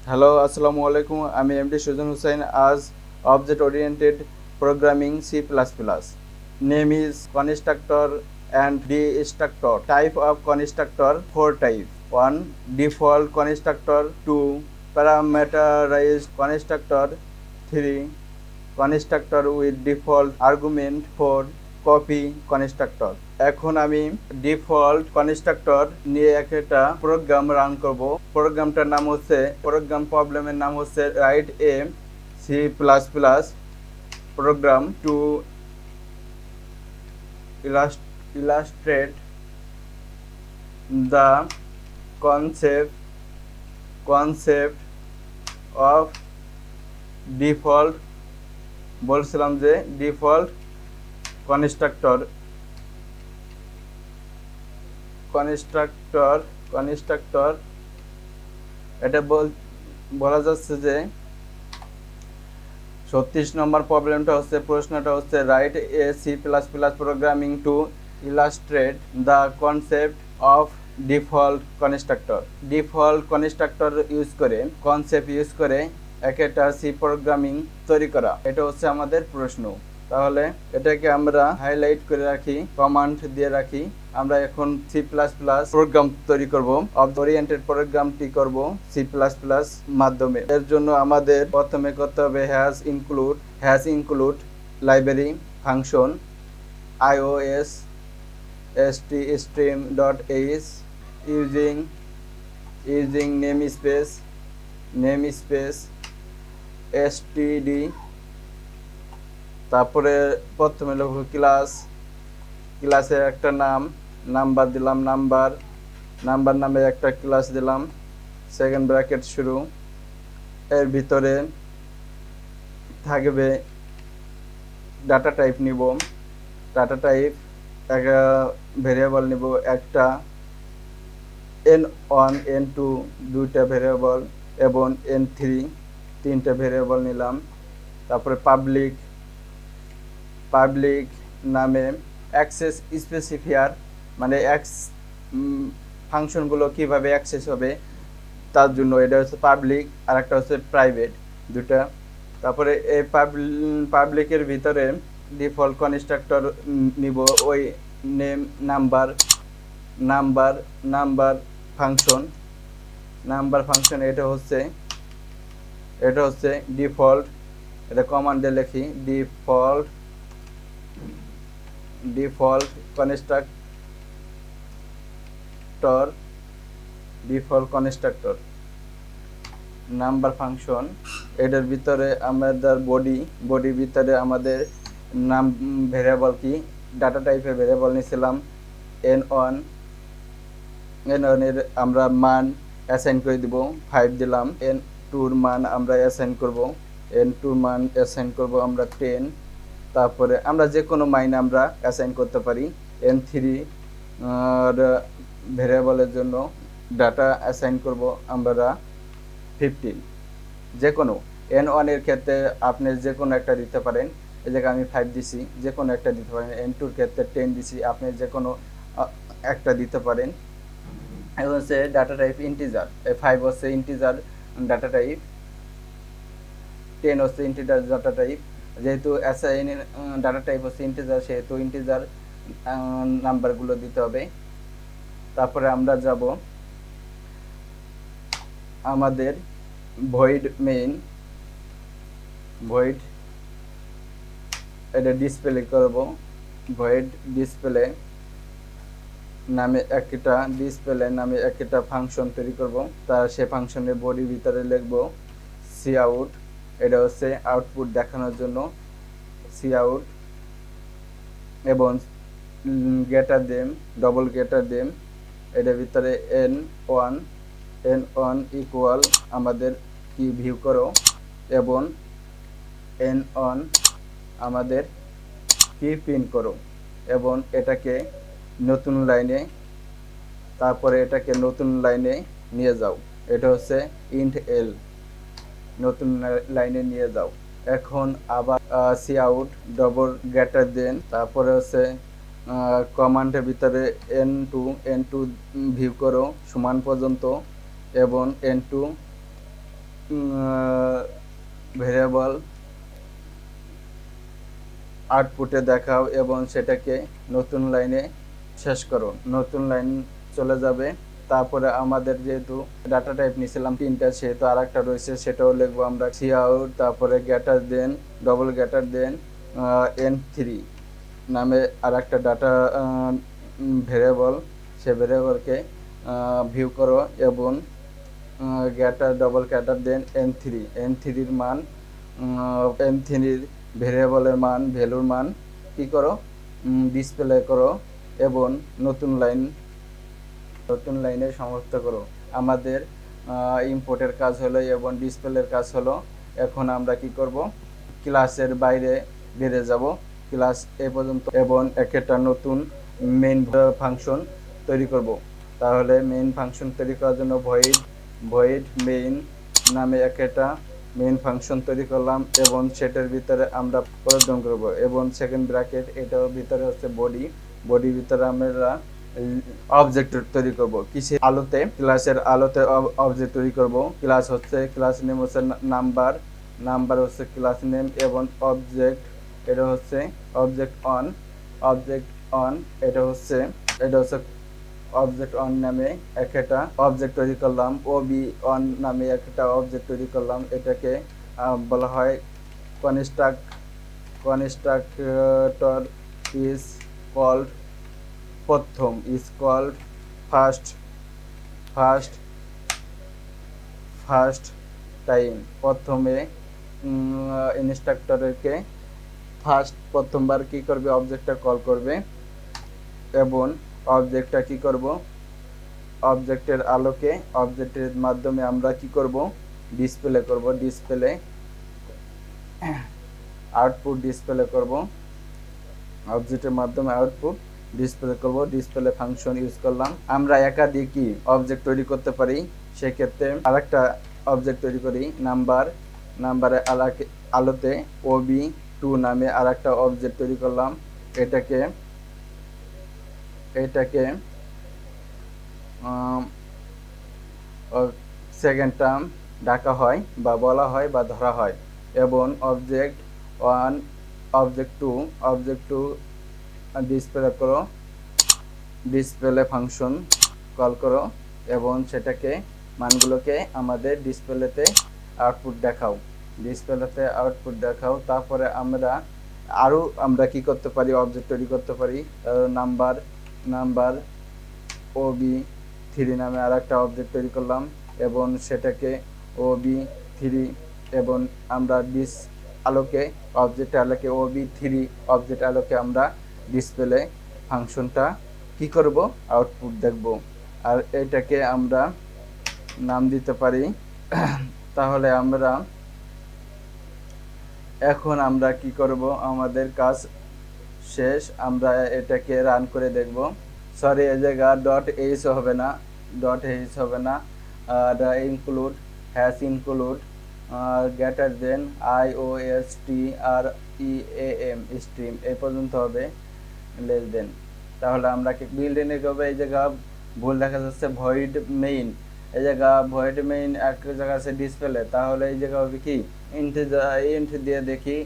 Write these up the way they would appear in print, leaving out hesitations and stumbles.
Hello, Assalamu alaikum. I'm MD Sujan Hossain as Object Oriented Programming C++. Name is constructor and destructor. Type of constructor 4 types. 1. Default constructor. 2. Parameterized constructor. 3. Constructor with default argument. 4. Copy constructor. এখন আমি default constructor নিয়ে একটা program run করব। প্রোগ্রামটার নাম হচ্ছে প্রবলেমের নাম হচ্ছে write a C plus plus program to illustrate the concept of default বলছিলাম যে ডিফল্ট কনস্ট্রাক্টর এটা বলা যাচ্ছে যে 36 নম্বর প্রবলেমটা হচ্ছে প্রশ্নটা হচ্ছে write a C plus plus programming to illustrate the concept of default constructor use করে কনসেপ্ট ইউজ করে একটা সি প্রোগ্রামিং তৈরি করা। এটা হচ্ছে আমাদের প্রশ্ন। তাহলে এটাকে আমরা হাইলাইট করে রাখি, কমান্ড দিয়ে রাখি। আমরা এখন সি প্লাস প্লাস প্রোগ্রাম তৈরি করব, অবজেক্ট ওরিয়েন্টেড প্রোগ্রামটি করব সি প্লাস প্লাস মাধ্যমে। এর জন্য আমাদের প্রথমে করতে হবে hash include library function iOS stream.h using namespace std। তারপরে প্রথমে লিখব ক্লাসের একটা নাম্বার দিলাম, নাম্বার নামে একটা ক্লাস দিলাম, সেকেন্ড ব্র্যাকেট শুরু। এর ভিতরে থাকবে ডাটা টাইপ নিব, ডাটা টাইপ একটা ভেরিয়েবল নিব, একটা n1 n2 দুইটা ভেরিয়েবল এবং n3 তিনটা ভেরিয়েবল নিলাম। তারপরে পাবলিক নামে অ্যাক্সেস স্পেসিফায়ার মানে ফাংশনগুলো কিভাবে অ্যাক্সেস হবে তার জন্য এটা হচ্ছে পাবলিক, আর একটা হচ্ছে প্রাইভেট, দুটা। তারপরে এই পাবলিকের ভিতরে ডিফল্ট কনস্ট্রাক্টর নিব, ওই নেম নাম্বার ফাংশন এটা হচ্ছে ডিফল্ট। এটা কমান্ডে লিখি ডিফল্ট কনস্ট্রাক্টর নাম্বার ফাংশন। এটার ভিতরে আমাদের বডি ভিতরে আমাদের নাম ভেরিয়েবল কি ডাটা টাইপের ভেরিয়েবল নিয়েছিলাম n1 এর আমরা মান অ্যাসাইন করে দিব, 5 দিলাম। n2 মান আমরা অ্যাসাইন করব, আমরা 10। তারপরে আমরা যে কোনো মান আমরা অ্যাসাইন করতে পারি। n3 ভেরিয়েবলের জন্য ডাটা অ্যাসাইন করব আমরা 15। যে কোনো n1 এর ক্ষেত্রে আপনি যে কোনো একটা দিতে পারেন, এই জায়গায় আমি 5 দিছি, যে কোনো একটা দিতে পারেন। n2 এর ক্ষেত্রে 10 দিছি, আপনি যে কোনো একটা দিতে পারেন। এটা হচ্ছে ডাটা টাইপ ইন্টিজার, 5 হচ্ছে ইন্টিজার ডাটা টাইপ, 10 হচ্ছে ইন্টিজার ডাটা টাইপ। যেহেতু অ্যাসাইন ডাটা টাইপ হচ্ছে ইন্টিজার, সেহেতু ইন্টিজার নাম্বারগুলো দিতে হবে। তারপরে আমরা যাব আমাদের ভয়েড এটা ডিসপ্লে করব, ভয়েড ডিসপ্লে নামে একটা ফাংশন তৈরি করব। তার সে ফাংশনের বডির ভিতরে লিখব কাউট, এটা হচ্ছে আউটপুট দেখানোর জন্য কাউট, এবং ডবল গেটার দেম এটার ভিতরে n1 ইকুয়াল আমাদের কি ভিউ করো, এবং n1 আমাদের কি প্রিন্ট করো, এবং এটাকে নতুন লাইনে নিয়ে যাও। এটা হচ্ছে ইন্ট এল, নতুন লাইনে নিয়ে যাও। এখন আবার কাউট ডবল গেটার দেন, তারপরে হচ্ছে কমান্ডের ভিতরে n2 ভিউ করো সমান পর্যন্ত, এবং n2 ভেরিয়েবল আউটপুটে দেখাও এবং সেটাকে নতুন লাইনে শেষ করো। নতুন লাইন চলে যাবে। তারপরে আমাদের যেহেতু ডাটা টাইপ নিয়েছিলাম তিনটা, সেহেতু আর একটা রয়েছে, সেটাও লিখবো আমরা সি আউট, তারপরে গ্রেটার দেন ডবল গ্রেটার দেন n3 নামে আর একটা ডাটা ভেরিয়েবল, সে ভেরিয়েবলকে ভিউ করো এবং গ্রেটার ডবল গ্রেটার দেন n3 মান n3 ভেরিয়েবলের মান ভ্যালুর মান কি করো ডিসপ্লে করো এবং নতুন লাইনে সমাপ্ত করো। আমাদের ইম্পোর্টের কাজ হলো এবং ডিসপ্লের কাজ হলো। এখন আমরা কি করব, ক্লাসের বাইরে বেরিয়ে যাব ক্লাস এ পর্যন্ত এবং একটা নতুন মেইন ফাংশন তৈরি করব। তাহলে মেইন ফাংশন তৈরি করার জন্য ভয়েড মেইন নামে একটা মেইন ফাংশন তৈরি করলাম এবং সেটার ভিতরে আমরা প্রয়োজন করব এবং সেকেন্ড ব্র্যাকেট, এটার ভিতরে হচ্ছে বডির ভিতরে আমরা অবজেক্ট তৈরি করব। কিসের আলোতে? ক্লাসের আলোতে অবজেক্ট তৈরি করব। ক্লাস হচ্ছে, ক্লাস নেম হচ্ছে নাম্বার হচ্ছে ক্লাস নেম এবং অবজেক্ট এটা হচ্ছে অবজেক্ট অন এটা হচ্ছে অবজেক্ট অন নামে একটা অবজেক্ট তৈরি করলাম। ওবি অন নামে একটা অবজেক্ট তৈরি করলাম। এটাকে বলা হয় কনস্ট্রাক্টর ইজ কল্ড প্রথম ইজ কল্ড ফার্স্ট টাইম। প্রথমে ইনস্ট্রাক্টরকে প্রথমবার কি করবে, অবজেক্টটা কল করবে এবং অবজেক্টটা কি করব, অবজেক্টের আলোকে অবজেক্টের মাধ্যমে আমরা কি করব, ডিসপ্লে করব। আউটপুট ডিসপ্লে করব, অবজেক্টের মাধ্যমে আউটপুট ডিসপ্লে করব। ডিসপ্লে ফাংশন ইউজ করলাম। আমরা একাধিকই অবজেক্ট তৈরি করতে পারি, সেক্ষেত্রে আরেকটা অবজেক্ট তৈরি করি। নাম্বারের আলোতে OB2 নামে আরেকটা অবজেক্ট তৈরি করলাম। এটাকে সেকেন্ড টার্ম ডাকা হয় বা বলা হয় বা ধরা হয় এবং অবজেক্ট 1 অবজেক্ট 2 ডিসপ্লে করো, ডিসপ্লে ফাংশন কল করো এবং সেটাকে মানগুলোকে আমাদের ডিসপ্লেতে আউটপুট দেখাও। তারপরে আমরা কি করতে পারি, অবজেক্ট তৈরি করতে পারি। নাম্বার OB3 নামে আর একটা অবজেক্ট তৈরি করলাম এবং সেটাকে OB3 এবং আমরা অবজেক্ট আলোকে OB3 অবজেক্ট আলোকে আমরা ডিসপ্লে ফাংশনটা কি করব, আউটপুট দেখব। আর এটাকে আমরা নাম দিতে পারি। তাহলে এখন আমরা কি করব, আমাদের কাজ শেষ। আমরা এটাকে রান করে দেখব। সরি, এই জায়গা .h হবে না, include greater than IOSTREAM stream এই পর্যন্ত হবে, লেস দেন। তাহলে আমরা কি বিল্ড ইন করবো, এই জায়গা ভুল দেখা যাচ্ছে ভয়েড মেইন, এই জায়গা ভয়েড মেইন এক জায়গা আছে ডিসপ্লে, তাহলে এই জায়গা হবে কি ইন্ট দিয়ে দেখি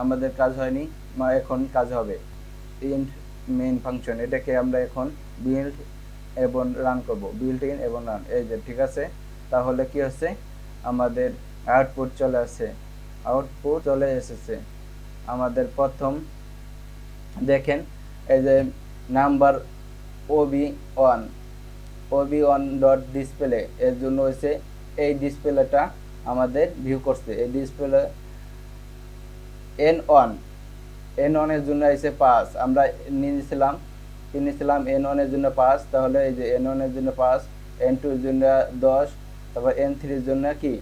আমাদের কাজ হয়নি, এখন কাজ হবে ইন্ট মেইন ফাংশন। এটাকে আমরা এখন বিল্ড এবং রান করব, বিল্ট ইন এবং রান। এই যে ঠিক আছে, তাহলে কি হচ্ছে, আমাদের আউটপুট চলে এসেছে। আমাদের প্রথম দেখেন, এই যে নাম্বার OB1 ডট ডিসপ্লে এর জন্য হয়েছে এই ডিসপ্লেটা আমাদের ভিউ করছে। এই ডিসপ্লে N1 এর জন্য এসে 5, আমরা নিয়েছিলাম N1 এর জন্য 5, তাহলে এই যে N1 এর জন্য 5, N2 এর জন্য 10, তারপর N3 এর জন্য কি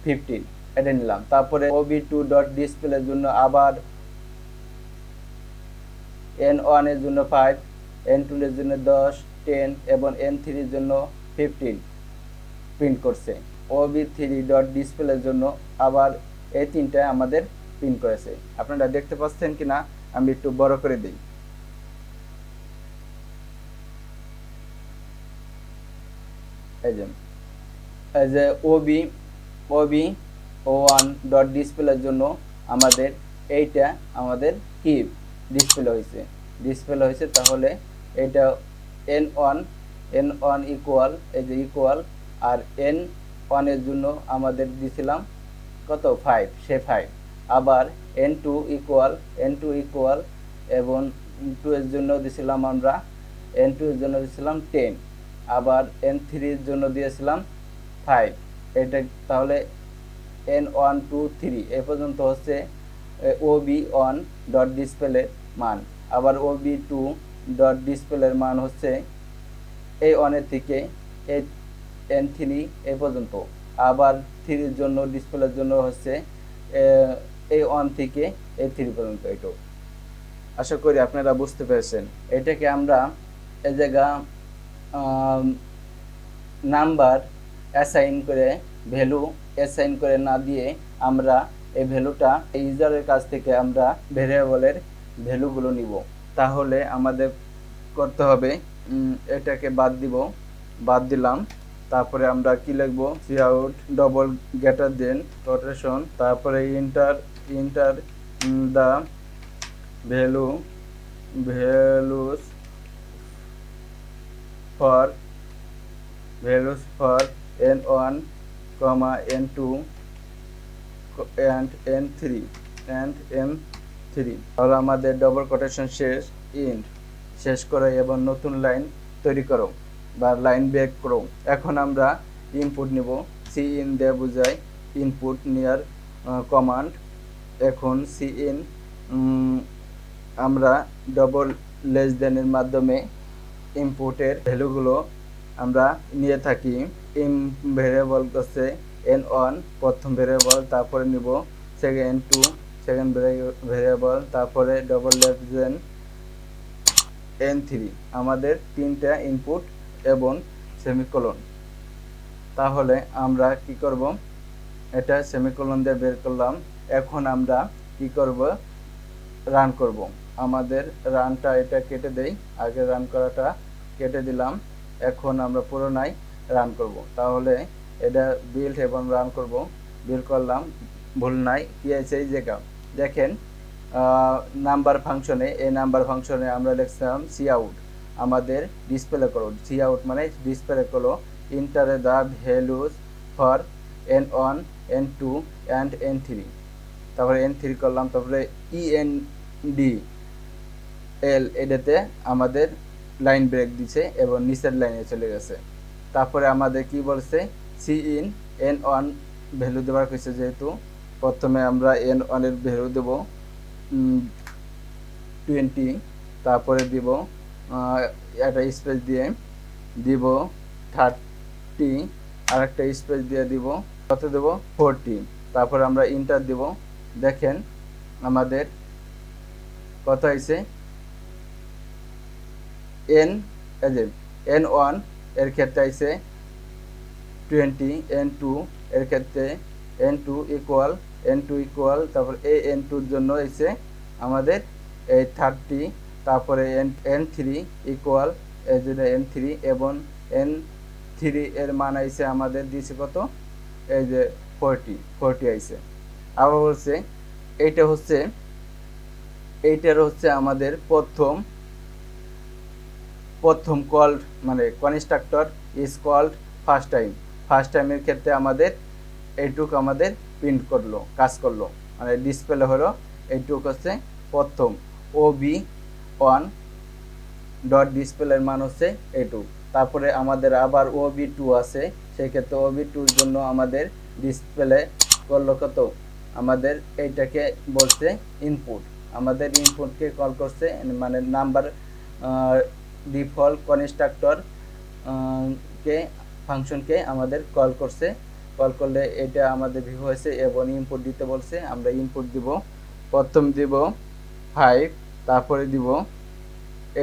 15 এটা নিলাম। তারপরে OB2 ডট ডিসপ্লে এর জন্য আবার N1 এর জন্য 5, N2 এর জন্য 10, 10 এবং N3 এর জন্য 15 প্রিন্ট করছে। OB3 ডট ডিসপ্লে এর জন্য আবার এই তিনটা আমাদের প্রিন্ট করেছে। আপনারা দেখতে পাচ্ছেন কিনা, আমি একটু বড় করে দিই। এই যে OB ওবি ও1 ডট ডিসপ্লের জন্য আমাদের এইটা আমাদের কি ডিসপ্লে হয়েছে তাহলে এটা n1 ইকুয়াল এই যে ইকুয়াল আর n1 এর জন্য আমাদের দিছিলাম কত 5 সে 5 আবার n2 ইকুয়াল এবং 2 এর জন্য দিছিলাম আমরা n2 এর জন্য দিছিলাম 10 আবার n3 এর জন্য দিয়েছিলাম 5 এটা তাহলে n1 2 3 এই পর্যন্ত হচ্ছে ob1 ডট ডিসপ্লের মান আবার ob2 ডট ডিসপ্লের মান হচ্ছে এই অনের থেকে এই n3 এই পর্যন্ত আবার 3 এর জন্য ডিসপ্লের জন্য হচ্ছে এই অন থেকে এই 3 পর্যন্ত। এটা আশা করি আপনারা বুঝতে পেরেছেন। এটাকে আমরা এই জায়গা নাম্বার অ্যাসাইন করে ভ্যালু অ্যাসাইন করে না দিয়ে আমরা এই ভ্যালুটা ইউজারের কাছ থেকে আমরা ভেরিয়েবলের ভ্যালুগুলো নিব। তাহলে আমাদের করতে হবে এটাকে বাদ দিলাম তারপরে আমরা কি লিখব cout double greater than rotation তারপরে enter the values for n1 n2 and m3 তাহলে আমাদের ডবল কোটেশন শেষ করো এবং নতুন লাইন তৈরি করো বা লাইন ব্রেক করো। এখন আমরা ইনপুট নিব সিইন দিয়ে বোঝায় ইনপুট নিয়ার কমান্ড। এখন সিইন আমরা ডবল লেস দেনের মাধ্যমে ইনপুটের ভ্যালুগুলো আমরা নিয়ে থাকি। ভেরিয়েবল হচ্ছে n1 প্রথম ভেরিয়েবল, তারপরে নিব n2 সেকেন্ড ভেরিয়েবল, তারপরে ডবল লেস দেন n3 আমাদের তিনটা ইনপুট এবং সেমিকোলন। তাহলে আমরা কি করব এটা সেমিকোলন দিয়ে বের করলাম। এখন আমরা কি করব রান করব। আমাদের রানটা এটা কেটে দেই, আগে রান করাটা কেটে দিলাম। এখন আমরা পুরোনাই রান করব। তাহলে এটা বিল্ড এবং রান করব। বিল্ড করলাম, ভুল নাই, কি আছে এই জায়গা দেখেন নাম্বার ফাংশনে, এই নাম্বার ফাংশনে আমরা লিখছিলাম সিআউট আমাদের ডিসপ্লে করো। সিআউট মানে ডিসপ্লে করো enter the values for n1 n2 and n3। তারপরে n3 করলাম, তারপরে end l এটাতে আমাদের লাইন ব্রেক দিছে এবং নিচের লাইনে চলে গেছে। তারপরে আমাদের কি বলছে সিইন n1 ভ্যালু দেওয়ার কইছে, যেহেতু প্রথমে আমরা n1 এর ভ্যালু দেব 20, তারপরে দিব একটা স্পেস দিয়ে দিব 30, আরেকটা স্পেস দিয়ে দিব কত দেব 40, তারপরে আমরা ইন্টার দিব। দেখেন আমাদের কত হয়েছে n1 এর ক্ষেত্রে আইছে 20, n2 এর ক্ষেত্রে n2 ইকুয়াল তারপর n2 এর জন্য আইছে আমাদের এই 30, তারপরে n3 ইকুয়াল এই জন্য n3 এবং n3 এর মান আইছে আমাদের দিয়েছে কত এই যে 40 আইছে। আবার বলছে এইটার হচ্ছে আমাদের প্রথম কল্ড মানে কনস্ট্রাক্টর ইজ কল্ড ফার্স্ট টাইমের ক্ষেত্রে আমাদের এইটুক আমাদের প্রিন্ট কাজ করলো মানে ডিসপ্লে হলো এইটুক হচ্ছে প্রথম ob1 ডট ডিসপ্লের মান হচ্ছে এইটুক। তারপরে আমাদের আবার ob2 আছে, সেই ক্ষেত্রে ob2 এর জন্য আমাদের ডিসপ্লে করলো কত আমাদের এইটাকে বলছে ইনপুট। আমাদের ইনপুটকে কল করছে মানে নাম্বার ডিফল্ট কনস্ট্রাক্টর কে ফাংশনকে আমাদের কল করলে এটা আমাদের ভিউ হয়েছে এবং ইনপুট দিতে বলছে। আমরা ইনপুট দিব, প্রথম দিব 5, তারপরে দিব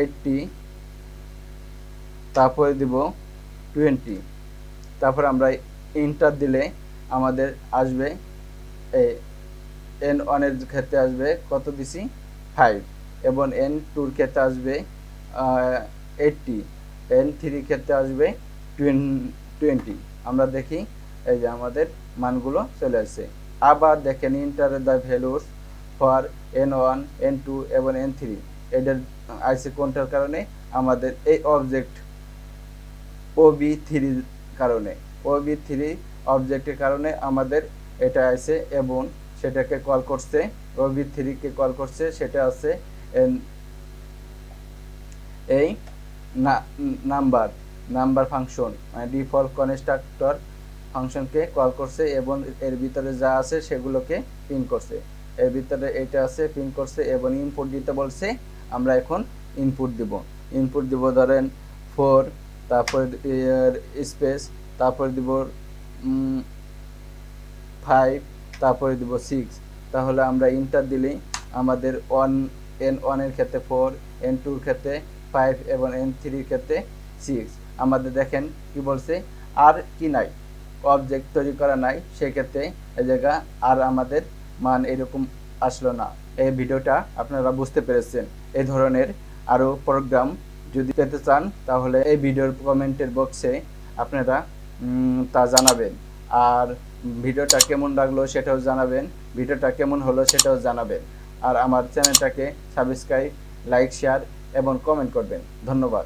80, তারপরে দিব 20, তারপর আমরা ইন্টার দিলে আমাদের আসবে n1 এর ক্ষেত্রে আসবে কত দিছি 5 এবং n2 এর ক্ষেত্রে আসবে 80, n3 ক্ষেত্রে আসবে 20। আমরা দেখি এই যে আমাদের মানগুলো চলে আসছে। আবার দেখেন enter the values for n1 n2 এবং n3 এদের আইসি কোনটার কারণে আমাদের এই অবজেক্ট OB3 কারণে OB3 অবজেক্টের কারণে আমাদের এটা আছে এবং সেটাকে কল করছে OB3 কে কল করছে সেটা আছে এই নাম্বার ফাংশন মানে ডিফল্ট কনস্ট্রাক্টর ফাংশনকে কল করছে এবং এর ভিতরে যা আছে সেগুলোকে প্রিন্ট করছে। এর ভিতরে এটা আছে প্রিন্ট করছে এবং ইনপুট দিতে বলছে। আমরা এখন ইনপুট দিব ধরেন 4, তারপরে স্পেস, তারপরে দিব 5, তারপরে দিব 6। তাহলে আমরা ইন্টার দিলেই আমাদের n1 এর ক্ষেত্রে 4, n2 এর ক্ষেত্রে 5 এবং n3 এর ক্ষেত্রে 6। আমাদের দেখেন কি বলছে, আর কি নাই, অবজেক্ট তৈরি করা নাই, সেক্ষেত্রে এই জায়গা আর আমাদের মান এরকম আসলো না। এই ভিডিওটা আপনারা বুঝতে পেরেছেন। এই ধরনের আরও প্রোগ্রাম যদি পেতে চান তাহলে এই ভিডিওর কমেন্টের বক্সে আপনারা তা জানাবেন। আর ভিডিওটা কেমন লাগলো সেটাও জানাবেন, ভিডিওটা কেমন হলো সেটাও জানাবেন। আর আমার চ্যানেলটাকে সাবস্ক্রাইব, লাইক, শেয়ার এবং কমেন্ট করবেন। ধন্যবাদ।